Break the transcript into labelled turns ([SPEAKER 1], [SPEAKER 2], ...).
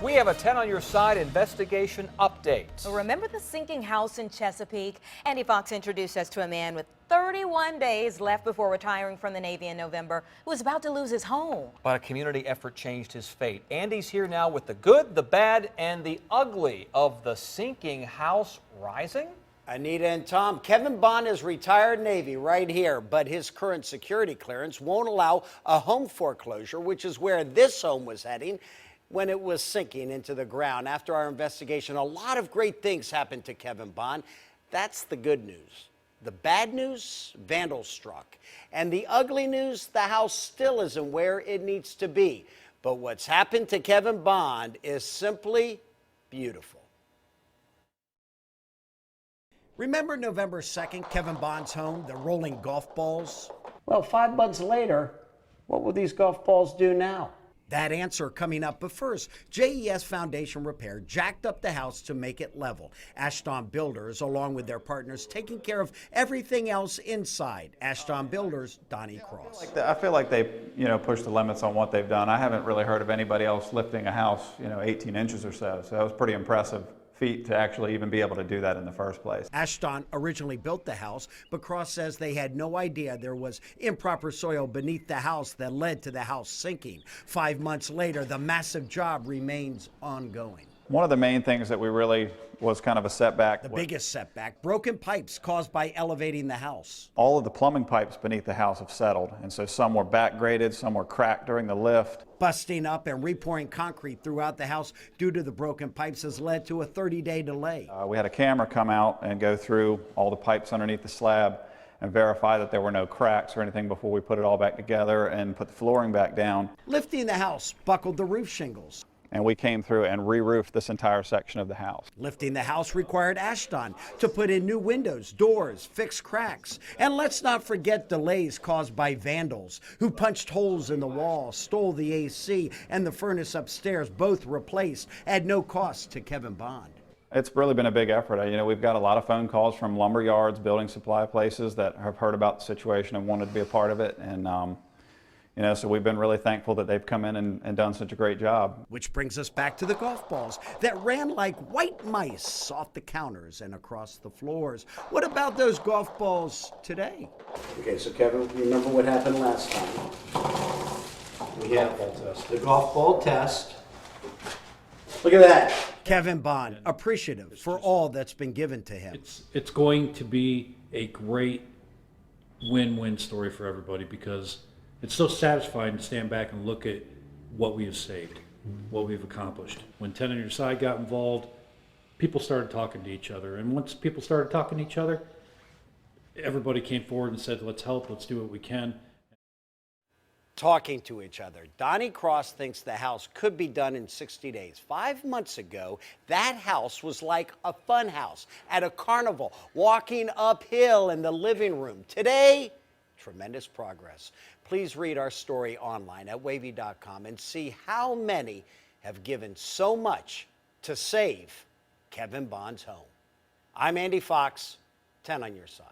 [SPEAKER 1] We have a 10 on your side investigation update.
[SPEAKER 2] Remember the sinking house in Chesapeake? Andy Fox introduced us to a man with 31 days left before retiring from the Navy in November who was about to lose his home.
[SPEAKER 1] But a community effort changed his fate. Andy's here now with the good, the bad, and the ugly of the sinking house rising.
[SPEAKER 3] Anita and Tom, Kevin Bond is retired Navy right here, but his current security clearance won't allow a home foreclosure, which is where this home was heading when it was sinking into the ground. After our investigation, a lot of great things happened to Kevin Bond. That's the good news. The bad news, vandals struck. And the ugly news, the house still isn't where it needs to be. But what's happened to Kevin Bond is simply beautiful. Remember November 2nd, Kevin Bond's home, the rolling golf balls? Well, 5 months later, what will these golf balls do now? That answer coming up, but first, JES Foundation Repair jacked up the house to make it level. Ashton Builders, along with their partners, taking care of everything else inside. Ashton Builders, Donnie Cross.
[SPEAKER 4] I feel like they, pushed the limits on what they've done. I haven't really heard of anybody else lifting a house, 18 inches or so. So that was pretty impressive feat to actually even be able to do that in the first place.
[SPEAKER 3] Ashton originally built the house, but Cross says they had no idea there was improper soil beneath the house that led to the house sinking. 5 months later, the massive job remains ongoing.
[SPEAKER 4] One of the main things that we really was kind of a setback.
[SPEAKER 3] The biggest setback, broken pipes caused by elevating the house.
[SPEAKER 4] All of the plumbing pipes beneath the house have settled, and so some were backgraded, some were cracked during the lift.
[SPEAKER 3] Busting up and repouring concrete throughout the house due to the broken pipes has led to a 30-day delay.
[SPEAKER 4] We had a camera come out and go through all the pipes underneath the slab and verify that there were no cracks or anything before we put it all back together and put the flooring back down.
[SPEAKER 3] Lifting the house buckled the roof shingles.
[SPEAKER 4] And we came through and re-roofed this entire section of the house.
[SPEAKER 3] Lifting the house required Ashton to put in new windows, doors, fix cracks. And let's not forget delays caused by vandals who punched holes in the wall, stole the AC and the furnace upstairs, both replaced at no cost to Kevin Bond.
[SPEAKER 4] It's really been a big effort. We've got a lot of phone calls from lumber yards, building supply places that have heard about the situation and wanted to be a part of it. And so we've been really thankful that they've come in and done such a great job.
[SPEAKER 3] Which brings us back to the golf balls that ran like white mice off the counters and across the floors. What about those golf balls today? Okay, so Kevin, remember what happened last time? We have the golf ball test. Look at that. Kevin Bond, appreciative for all that's been given to him.
[SPEAKER 5] It's going to be a great win-win story for everybody because it's so satisfying to stand back and look at what we have saved, what we've accomplished. When 10 on your side got involved, people started talking to each other. And once people started talking to each other, everybody came forward and said, let's help, let's do what we can.
[SPEAKER 3] Talking to each other. Donnie Cross thinks the house could be done in 60 days. 5 months ago, that house was like a fun house at a carnival, walking uphill in the living room. Today, tremendous progress. Please read our story online at WAVY.com and see how many have given so much to save Kevin Bond's home. I'm Andy Fox, 10 on your side.